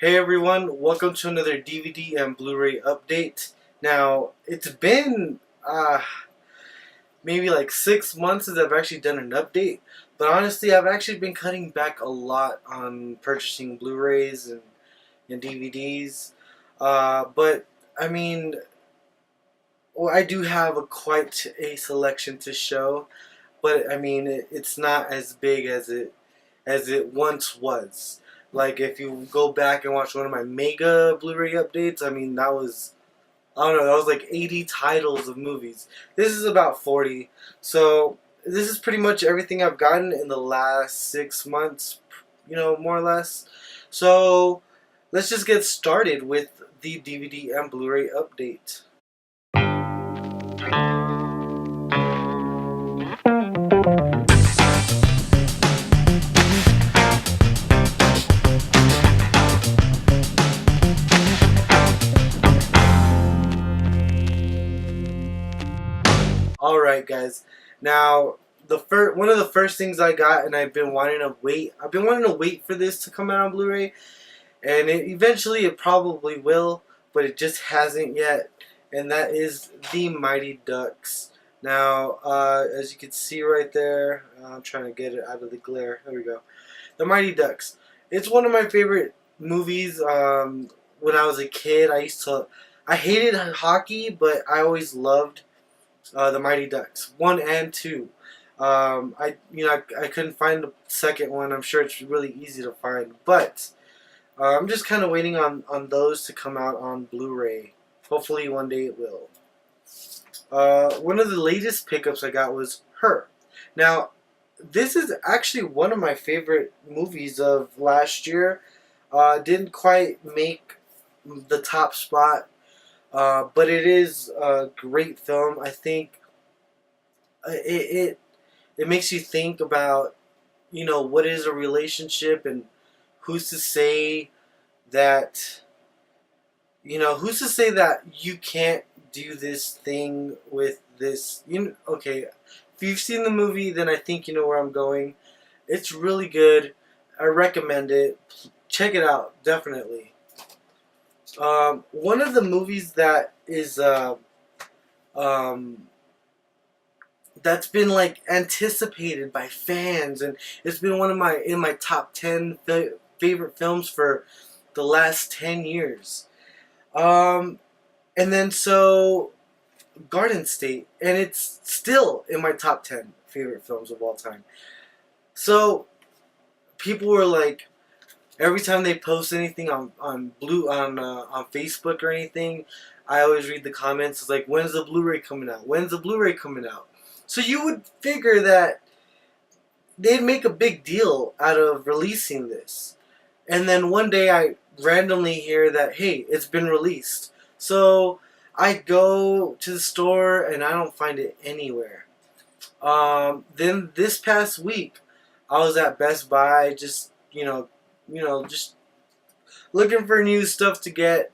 Hey everyone, welcome to another DVD and Blu-ray update. Now, it's been maybe like 6 months since I've actually done an update, but honestly, I've actually been cutting back a lot on purchasing Blu-rays and DVDs. But I mean, well, I do have quite a selection to show, but I mean, it's not as big as it once was. Like if you go back and watch one of my mega Blu-ray updates, I mean I don't know, that was like 80 titles of movies. This is about 40. So this is pretty much everything I've gotten in the last 6 months, more or less. So let's just get started with the DVD and Blu-ray update. Alright guys, now one of the first things I got, and I've been wanting to wait for this to come out on Blu-ray, and eventually it probably will, but it just hasn't yet, and that is The Mighty Ducks. Now, as you can see right there, I'm trying to get it out of the glare, there we go. The Mighty Ducks. It's one of my favorite movies. When I was a kid, I hated hockey, but I always loved The Mighty Ducks 1 and 2. I couldn't find the second one. I'm sure it's really easy to find, but I'm just kind of waiting on those to come out on Blu-ray. Hopefully one day it will. One of the latest pickups I got was Her. Now, this is actually one of my favorite movies of last year. Didn't quite make the top spot, but it is a great film. I think it makes you think about, what is a relationship, and who's to say that, who's to say that you can't do this thing with this. Okay, if you've seen the movie, then I think you know where I'm going. It's really good. I recommend it. Check it out, definitely. One of the movies that is that's been like anticipated by fans, and it's been one of my top 10 favorite films for the last 10 years. And then so Garden State, and it's still in my top 10 favorite films of all time. So people were like, every time they post anything on Facebook or anything, I always read the comments. It's like, when's the Blu-ray coming out? When's the Blu-ray coming out? So you would figure that they'd make a big deal out of releasing this. And then one day I randomly hear that, hey, it's been released. So I go to the store and I don't find it anywhere. Then this past week, I was at Best Buy, just just looking for new stuff to get,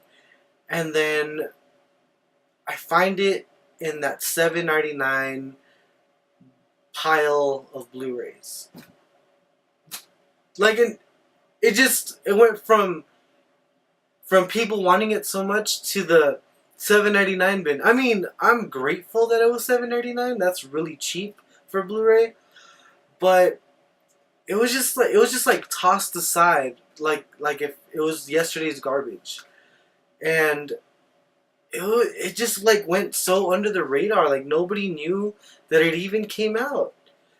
and then I find it in that $7.99 pile of Blu-rays. It went from people wanting it so much to the $7.99 bin. I mean, I'm grateful that it was $7.99. That's really cheap for Blu-ray, but it was just like tossed aside, like if it was yesterday's garbage, and it just like went so under the radar. Like nobody knew that it even came out.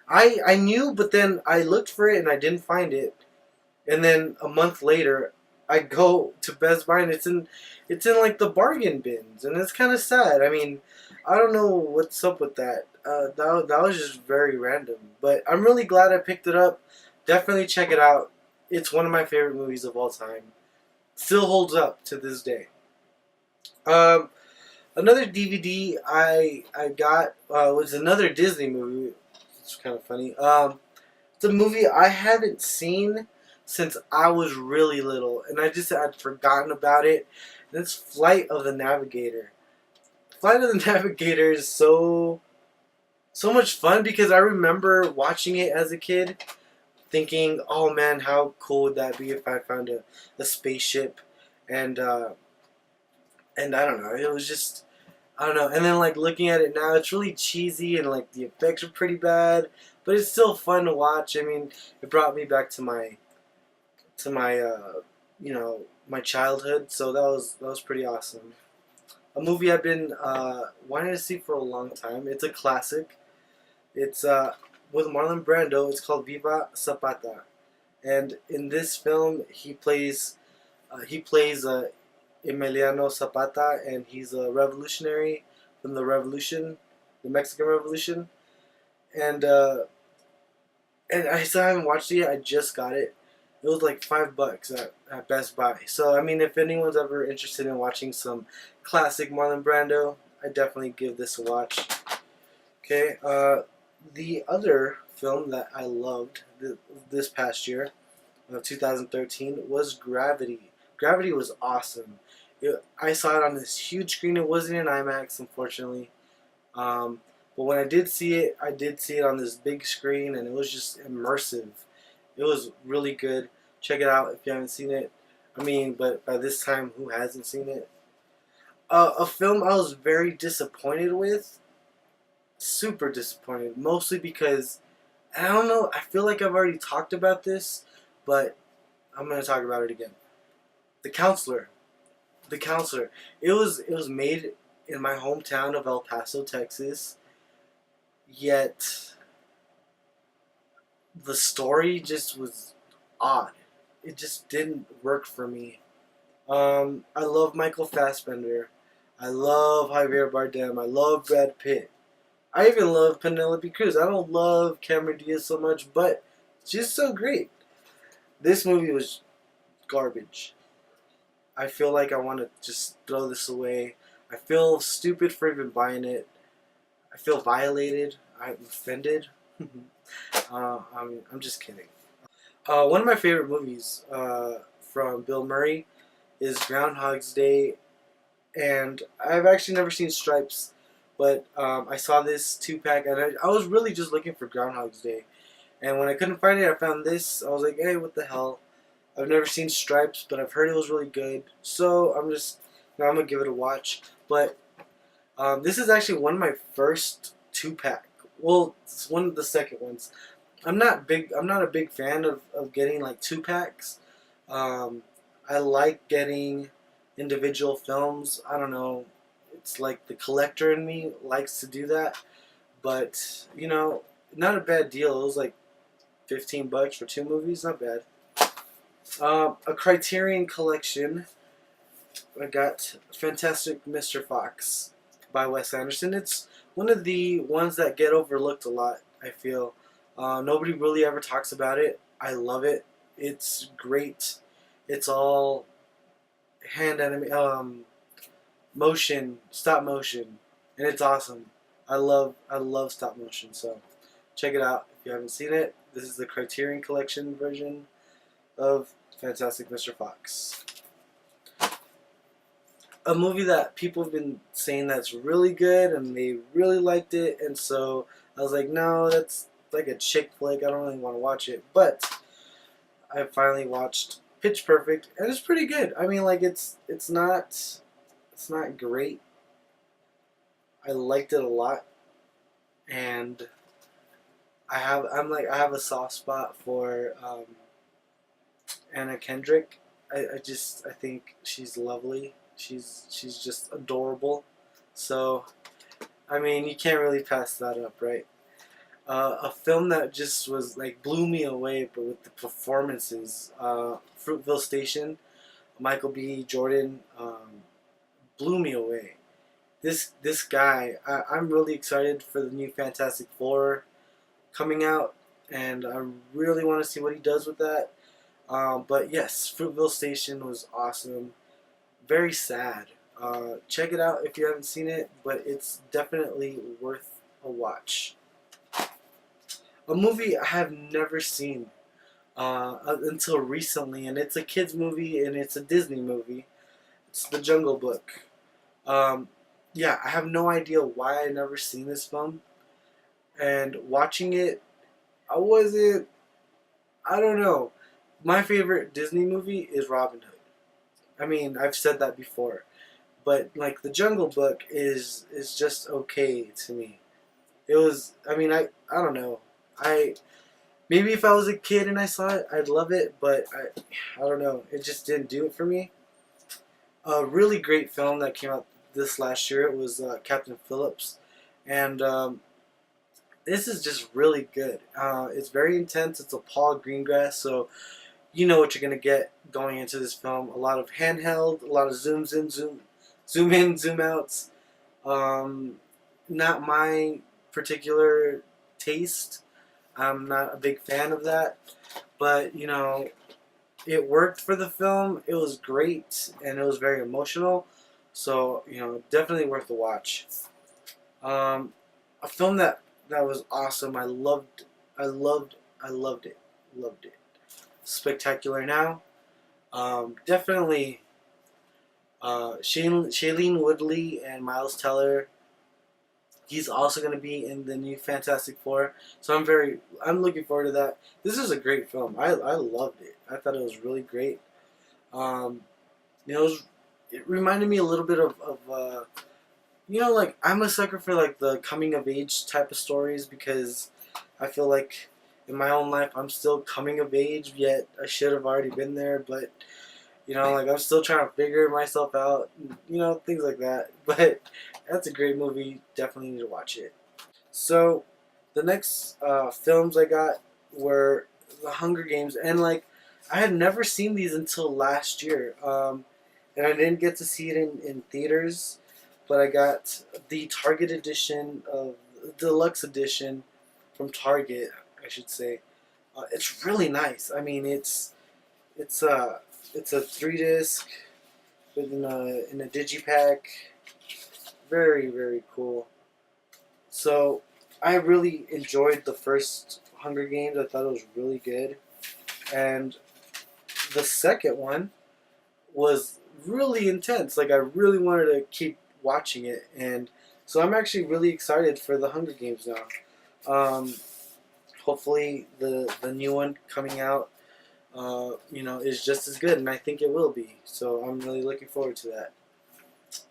I knew, but then I looked for it and I didn't find it. And then a month later, I go to Best Buy and it's in like the bargain bins, and it's kind of sad. I mean, I don't know what's up with that. That was just very random. But I'm really glad I picked it up. Definitely check it out. It's one of my favorite movies of all time. Still holds up to this day. Another DVD I got was another Disney movie. It's kind of funny. It's a movie I haven't seen since I was really little, and I just had forgotten about it. And it's Flight of the Navigator. Flight of the Navigator is so much fun because I remember watching it as a kid, thinking, oh man, how cool would that be if I found a spaceship, and and I don't know, it was just, I don't know. And then like looking at it now, it's really cheesy and like the effects are pretty bad, but it's still fun to watch. I mean, it brought me back to my you know, my childhood, so that was pretty awesome. A movie I've been wanting to see for a long time. It's a classic. It's with Marlon Brando. It's called Viva Zapata, and in this film he plays Emiliano Zapata, and he's a revolutionary from the revolution, the Mexican Revolution, and I still haven't watched it yet. I just got it. It was like $5 at Best Buy. So I mean, if anyone's ever interested in watching some classic Marlon Brando, I definitely give this a watch. Okay. The other film that I loved this past year, 2013, was Gravity. Gravity was awesome. I saw it on this huge screen. It wasn't in IMAX, unfortunately. But when I did see it on this big screen, and it was just immersive. It was really good. Check it out if you haven't seen it. I mean, but by this time, who hasn't seen it? A film I was very disappointed with. Super disappointed. Mostly because, I don't know, I feel like I've already talked about this, but I'm going to talk about it again. The Counselor. The Counselor. It was made in my hometown of El Paso, Texas. Yet the story just was odd. It just didn't work for me. I love Michael Fassbender. I love Javier Bardem. I love Brad Pitt. I even love Penelope Cruz. I don't love Cameron Diaz so much, but she's so great. This movie was garbage. I feel like I want to just throw this away. I feel stupid for even buying it. I feel violated. I'm offended. I'm just kidding. One of my favorite movies from Bill Murray is Groundhog's Day, and I've actually never seen Stripes, but I saw this 2-pack, and I was really just looking for Groundhog's Day, and when I couldn't find it, I found this. I was like, hey, what the hell? I've never seen Stripes, but I've heard it was really good, so I'm gonna give it a watch. But this is actually one of my first 2-pack. Well, it's one of the second ones. I'm not a big fan of getting like 2-packs. I like getting individual films. I don't know. It's like the collector in me likes to do that. But, you know, not a bad deal. It was like $15 for 2 movies. Not bad. A Criterion Collection. I got Fantastic Mr. Fox by Wes Anderson. It's one of the ones that get overlooked a lot, I feel. Nobody really ever talks about it. I love it. It's great. It's all motion, stop motion, and it's awesome. I love stop motion. So check it out if you haven't seen it. This is the Criterion Collection version of Fantastic Mr. Fox. A movie that people have been saying that's really good, and they really liked it, and so I was like, no, that's like a chick flick. I don't really want to watch it, but I finally watched Pitch Perfect, and it's pretty good. I mean, like it's not great. I liked it a lot, and I have a soft spot for Anna Kendrick. I think she's lovely. She's just adorable. So, I mean, you can't really pass that up, right? A film that just was like blew me away, but with the performances, Fruitvale Station, Michael B. Jordan, blew me away. This guy, I'm really excited for the new Fantastic Four coming out, and I really want to see what he does with that. But yes, Fruitvale Station was awesome. Very sad. Check it out if you haven't seen it, but it's definitely worth a watch. A movie I have never seen until recently, and it's a kids movie, and it's a Disney movie. It's The Jungle Book. Yeah, I have no idea why I never seen this film, and watching it, I I don't know. My favorite Disney movie is Robin Hood. I mean, I've said that before, but like The Jungle Book is just okay to me. It was. I mean, I don't know. I maybe if I was a kid and I saw it, I'd love it, but I don't know. It just didn't do it for me. A really great film that came out this last year. It was Captain Phillips, and this is just really good. It's very intense. It's a Paul Greengrass, so you know what you're gonna get going into this film. A lot of handheld, a lot of zooms in, zoom in, zoom outs. Um, Not my particular taste. I'm not a big fan of that, but you know, it worked for the film. It was great, and it was very emotional. So you know, definitely worth the watch. Um, a film that was awesome. I loved, I loved it, loved it. Spectacular Now. Definitely Shailene Woodley and Miles Teller. He's also going to be in the new Fantastic Four, so I'm looking forward to that. This is a great film. I loved it. I thought it was really great. Um, you know, it reminded me a little bit of you know, like I'm a sucker for like the coming of age type of stories because I feel like in my own life I'm still coming of age, yet I should have already been there, but you know, like I'm still trying to figure myself out, you know, things like that. But that's a great movie. Definitely need to watch it. So, the next films I got were The Hunger Games, and like I had never seen these until last year, and I didn't get to see it in theaters, but I got the Target edition of deluxe edition from Target, I should say. It's really nice. I mean, it's a it's a 3 disc in a digipack. Very very cool. So I really enjoyed the first Hunger Games. I thought it was really good, and the second one was really intense. Like I really wanted to keep watching it, and so I'm actually really excited for the Hunger Games now. Um, Hopefully the new one coming out you know, is just as good, and I think it will be. So I'm really looking forward to that.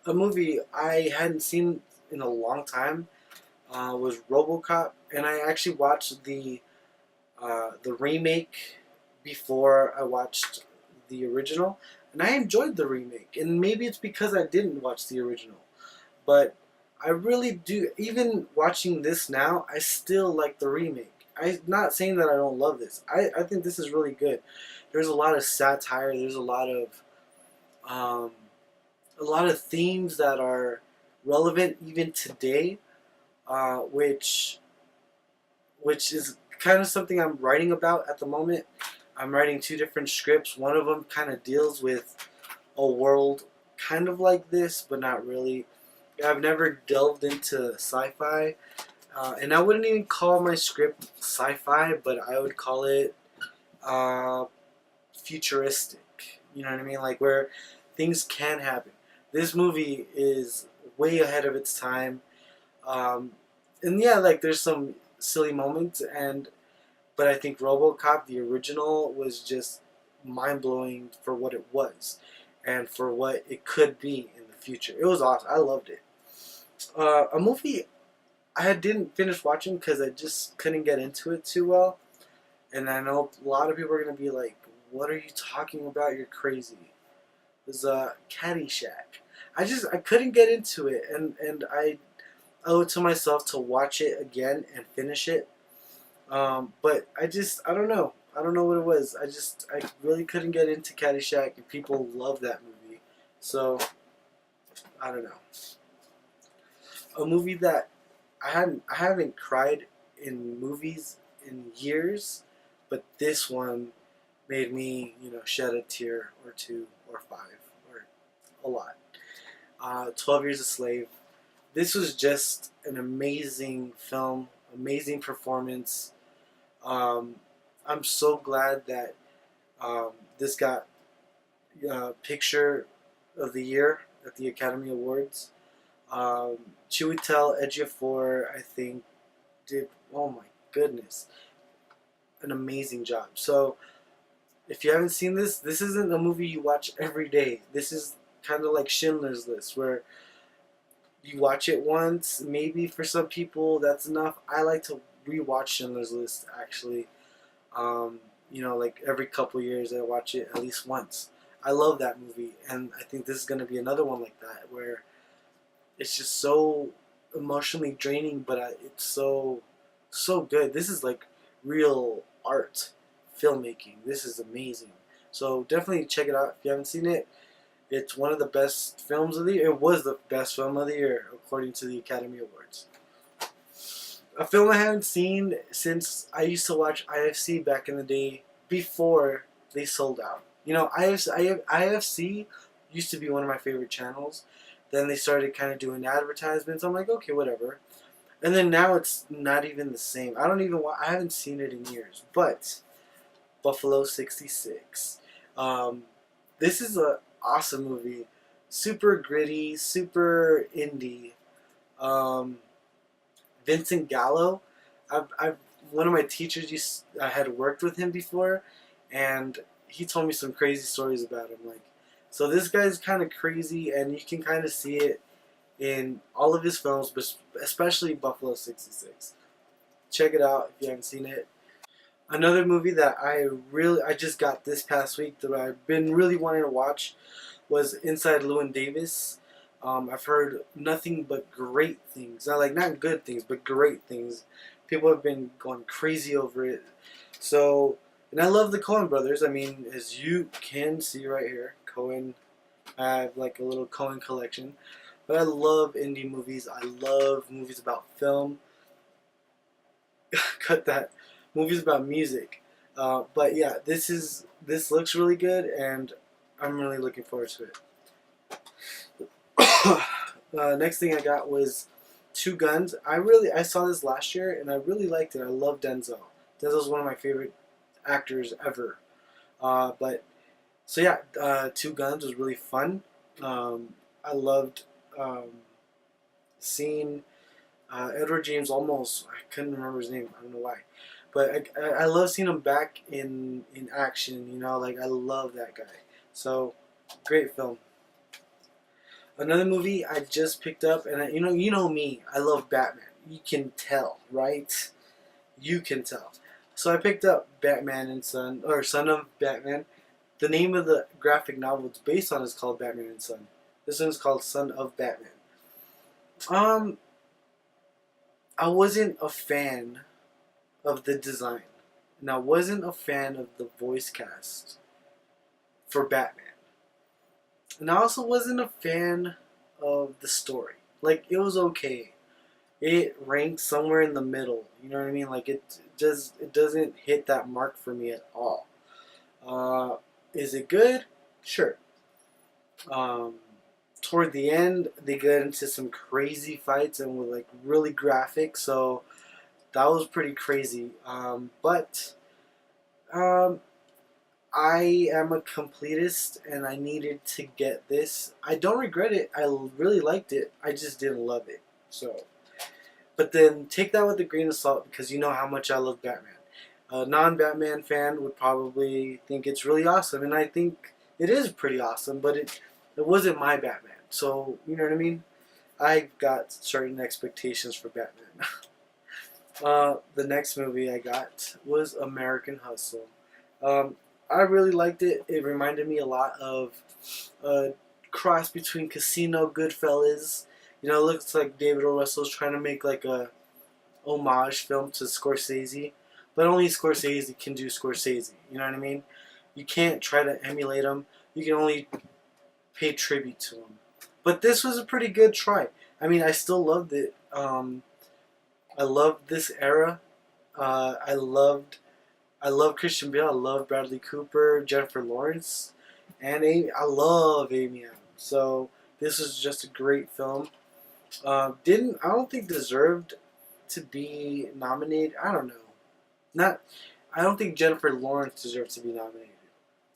A movie I hadn't seen in a long time was Robocop, and I actually watched the remake before I watched the original, and I enjoyed the remake. And maybe it's because I didn't watch the original, but I really do. Even watching this now, I still like the remake. I'm not saying that I don't love this. I think this is really good. There's a lot of satire. There's um, a lot of themes that are relevant even today, which is kind of something I'm writing about at the moment. I'm writing 2 different scripts. One of them kind of deals with a world kind of like this, but not really. I've never delved into sci-fi, and I wouldn't even call my script sci-fi, but I would call it uh, futuristic. You know what I mean? Like where things can happen. This movie is way ahead of its time, um, and yeah, like there's some silly moments, and but I think RoboCop, the original, was just mind blowing for what it was, and for what it could be in the future. It was awesome. I loved it. A movie I didn't finish watching because I just couldn't get into it too well, and I know a lot of people are gonna be like, "What are you talking about? You're crazy." It was Caddyshack. I couldn't get into it, and I owe it to myself to watch it again and finish it. But I don't know. I don't know what it was. I really couldn't get into Caddyshack, and people love that movie. So I don't know. A movie that I haven't cried in movies in years, but this one made me, you know, shed a tear or two or five or a lot. 12 Years a Slave. This was just an amazing film, amazing performance. Um, I'm so glad that this got Picture of the Year at the Academy Awards. Chiwetel Ejiofor, I think, did. Oh my goodness, an amazing job. So if you haven't seen this, this isn't a movie you watch every day. This is kind of like Schindler's List, where you watch it once. Maybe for some people that's enough. I like to rewatch Schindler's List actually. Like every couple years I watch it at least once. I love that movie, and I think this is going to be another one like that, where it's just so emotionally draining, but it's so good. This is like real art filmmaking. This is amazing. So definitely check it out if you haven't seen it. It's one of the best films of the year. It was the best film of the year according to the Academy Awards. A film I haven't seen since I used to watch IFC back in the day before they sold out. IFC used to be one of my favorite channels. Then they started kind of doing advertisements. I'm like, okay, whatever. And then now it's not even the same. I haven't seen it in years. But Buffalo 66. This is an awesome movie. Super gritty, super indie. Vincent Gallo. One of my teachers I had worked with him before, and he told me some crazy stories about him. So this guy's kind of crazy, and you can kind of see it in all of his films, but especially Buffalo 66. Check it out if you haven't seen it. Another movie that I just got this past week that I've been really wanting to watch was Inside Llewyn Davis. I've heard nothing but great things. Not good things, but great things. People have been going crazy over it. So, and I love the Coen brothers. I mean, as you can see right here, Coen. I have like a little Coen collection. But I love indie movies. I love movies about film. Cut that. Movies about music. But yeah, this looks really good, and I'm really looking forward to it. Next thing I got was Two Guns. I saw this last year, and I really liked it. I love Denzel. Denzel's one of my favorite actors ever. Two Guns was really fun. I loved seeing Edward James Olmos. I couldn't remember his name. I don't know why. But I love seeing him back in action. I love that guy. So, great film. Another movie I just picked up, and you know me, I love Batman. You can tell, right? You can tell. So I picked up Batman and Son, or Son of Batman. The name of the graphic novel it's based on is called Batman and Son. This one's called Son of Batman. I wasn't a fan of the design, and I wasn't a fan of the voice cast for Batman. And I also wasn't a fan of the story. It was okay. It ranked somewhere in the middle. You know what I mean? It doesn't hit that mark for me at all. Is it good? Sure. Toward the end, they get into some crazy fights and were really graphic. So that was pretty crazy. I am a completist, and I needed to get this. I don't regret it. I really liked it. I just didn't love it. So, but then take that with a grain of salt, because you know how much I love Batman. A non-Batman fan would probably think it's really awesome, and I think it is pretty awesome, but it wasn't my Batman. So, you know what I mean? I got certain expectations for Batman. The next movie I got was American Hustle. I really liked it. It reminded me a lot of a cross between Casino, Goodfellas. It looks like David O. Russell's trying to make a homage film to Scorsese, but only Scorsese can do Scorsese. You know what I mean? You can't try to emulate him. You can only pay tribute to him. But this was a pretty good try. I mean, I still loved it. I loved this era. I love Christian Bale. I love Bradley Cooper, Jennifer Lawrence, and I love Amy Adams. So this was just a great film. I don't think deserved to be nominated. I don't know. I don't think Jennifer Lawrence deserves to be nominated.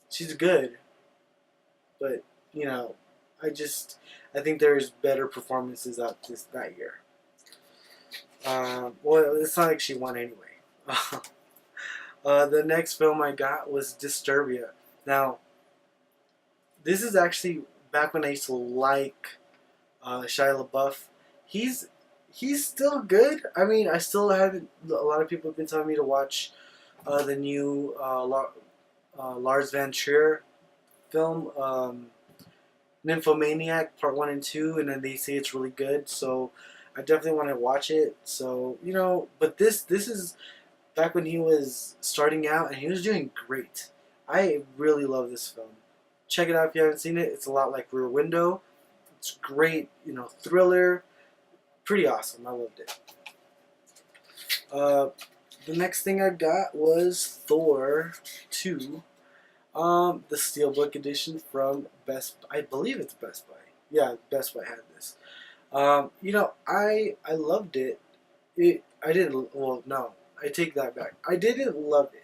She's good, but I think there's better performances out that year. Well, it's not like she won anyway. The next film I got was Disturbia. Now, this is actually back when I used to like Shia LaBeouf. He's he's still good. I mean, I still haven't. A lot of people have been telling me to watch the new Lars Van Trier film, Nymphomaniac Part 1 and 2, and then they say it's really good. So I definitely want to watch it. So, but this is back when he was starting out, and he was doing great. I really love this film. Check it out if you haven't seen it. It's a lot like Rear Window. It's great, thriller. Pretty awesome. I loved it. The next thing I got was Thor 2. The Steelbook edition from Best. I believe it's Best Buy. Yeah, Best Buy had this. I loved it. I didn't. Well, no, I take that back. I didn't love it.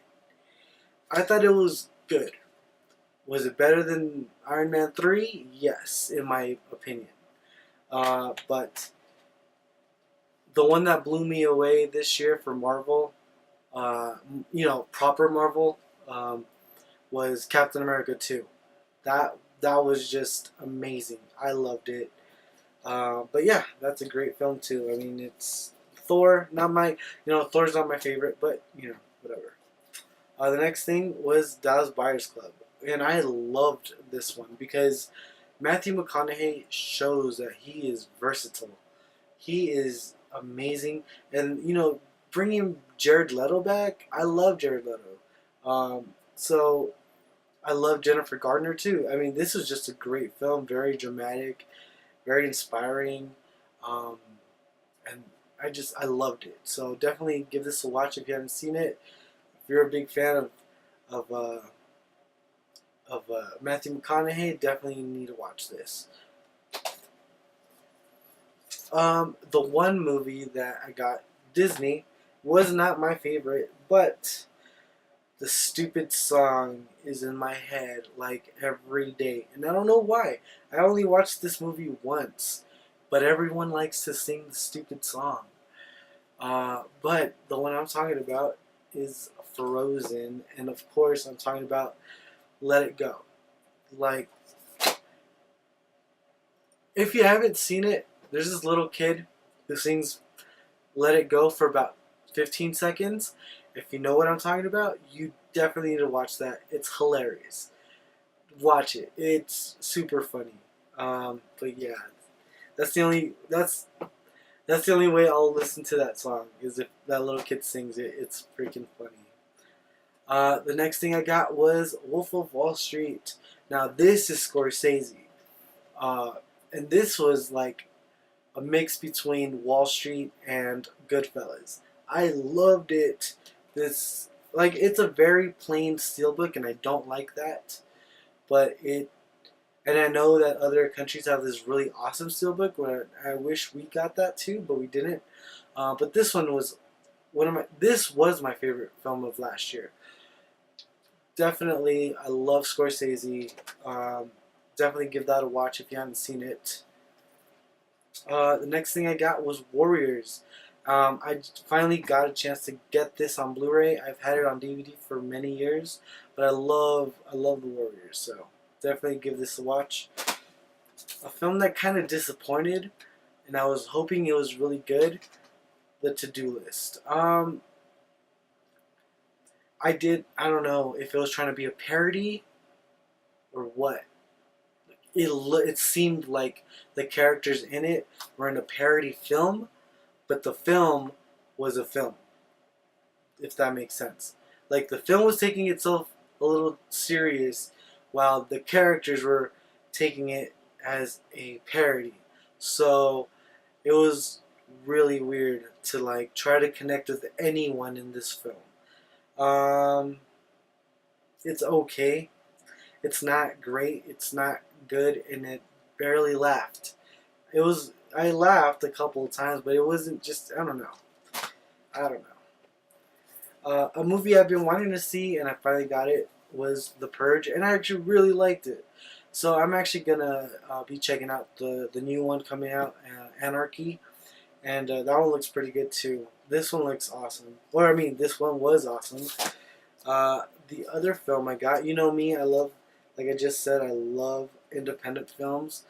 I thought it was good. Was it better than Iron Man 3? Yes, in my opinion. But the one that blew me away this year for Marvel, proper Marvel, was Captain America 2. That was just amazing. I loved it. But yeah, that's a great film too. I mean, it's Thor, not my, Thor's not my favorite, but whatever. The next thing was Dallas Buyers Club, and I loved this one because Matthew McConaughey shows that he is versatile. He is amazing, and bringing Jared Leto back, I love Jared Leto. So I love Jennifer Gardner too. I mean, this was just a great film, very dramatic, very inspiring, and I loved it. So definitely give this a watch if you haven't seen it. If you're a big fan of Matthew McConaughey, definitely need to watch this. The one movie that I got, Disney, was not my favorite, but the stupid song is in my head like every day, and I don't know why. I only watched this movie once, but everyone likes to sing the stupid song. But the one I'm talking about is Frozen, and of course I'm talking about Let It Go. Like, if you haven't seen it, there's this little kid who sings Let It Go for about 15 seconds. If you know what I'm talking about, you definitely need to watch that. It's hilarious. Watch it. It's super funny. But yeah, that's the only way I'll listen to that song is if that little kid sings it. It's freaking funny. The next thing I got was Wolf of Wall Street. Now this is Scorsese, and this was like a mix between Wall Street and Goodfellas. I loved it. It's a very plain steelbook, and I don't like that. And I know that other countries have this really awesome steelbook where I wish we got that too, but we didn't. But this one was this was my favorite film of last year. Definitely, I love Scorsese. Definitely give that a watch if you haven't seen it. The next thing I got was Warriors. I finally got a chance to get this on Blu-ray. I've had it on DVD for many years, but I love the Warriors. So definitely give this a watch. A film that kind of disappointed, and I was hoping it was really good. The To-Do List. I don't know if it was trying to be a parody or what. It seemed like the characters in it were in a parody film, but the film was a film, if that makes sense. Like, the film was taking itself a little serious, while the characters were taking it as a parody. So it was really weird to like try to connect with anyone in this film. It's okay. It's not great. It's not good, and it barely laughed. I laughed a couple of times, but it wasn't just, I don't know. A movie I've been wanting to see, and I finally got it, was The Purge, and I actually really liked it. So I'm actually gonna be checking out the new one coming out, Anarchy, and that one looks pretty good too. This one looks awesome. This one was awesome. The other film I got, you know me, I love, like I just said, I love independent films.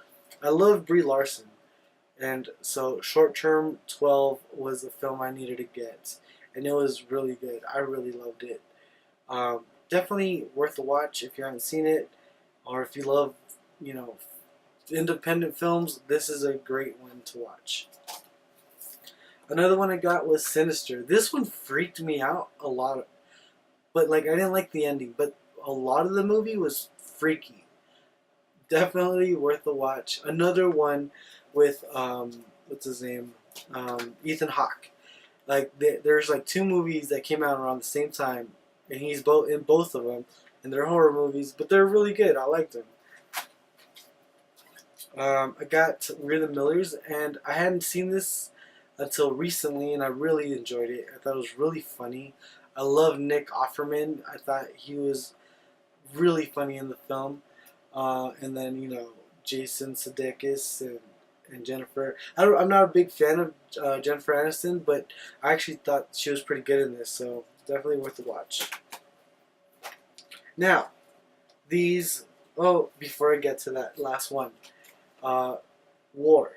I love Brie Larson. And so Short Term 12 was the film I needed to get. And it was really good. I really loved it. Definitely worth a watch if you haven't seen it. Or if you love, you know, independent films, this is a great one to watch. Another one I got was Sinister. This one freaked me out a lot. But like I didn't like the ending. But a lot of the movie was freaky. Definitely worth a watch. Another one with what's his name, Ethan Hawke. Like there's like two movies that came out around the same time, and he's both in both of them, and they're horror movies, but they're really good. I liked them. I got We're the Millers, and I hadn't seen this until recently, and I really enjoyed it. I thought it was really funny. I love Nick Offerman. I thought he was really funny in the film. And then, you know, Jason Sudeikis and Jennifer. I'm not a big fan of Jennifer Aniston, but I actually thought she was pretty good in this, so definitely worth a watch. Now, these. Oh, before I get to that last one, War.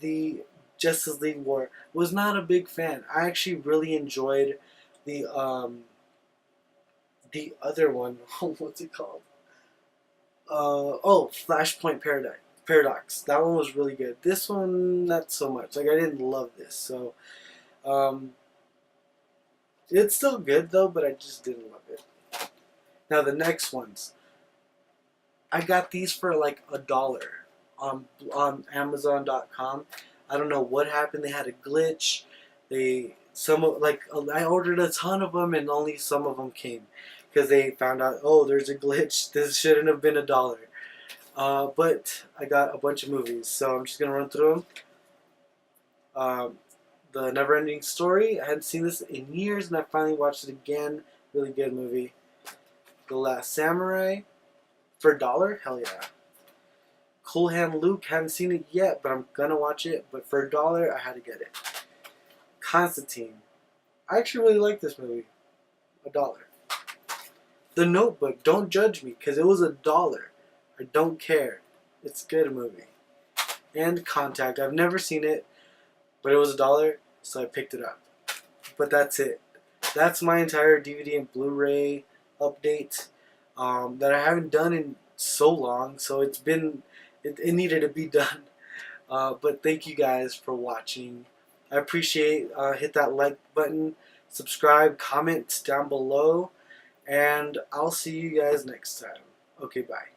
The Justice League War. Was not a big fan. I actually really enjoyed the other one. What's it called? Flashpoint Paradox. That one was really good. This one, not so much. Like, I didn't love this. So, it's still good, though, but I just didn't love it. Now, the next ones. I got these for, like, $1 on Amazon.com. I don't know what happened. They had a glitch. I ordered a ton of them, and only some of them came. Because they found out, oh, there's a glitch. This shouldn't have been $1. But I got a bunch of movies, so I'm just going to run through them. The Neverending Story. I hadn't seen this in years, and I finally watched it again. Really good movie. The Last Samurai. For $1? Hell yeah. Cool Hand Luke. Haven't seen it yet, but I'm going to watch it. But for $1, I had to get it. Constantine. I actually really like this movie. $1. The Notebook. Don't judge me, because it was $1. I don't care. It's a good movie. And Contact. I've never seen it, but it was $1, so I picked it up. But that's it. That's my entire DVD and Blu-ray update that I haven't done in so long. So it needed to be done. But thank you guys for watching. I appreciate. Hit that like button, subscribe, comment down below. And I'll see you guys next time. Okay, bye.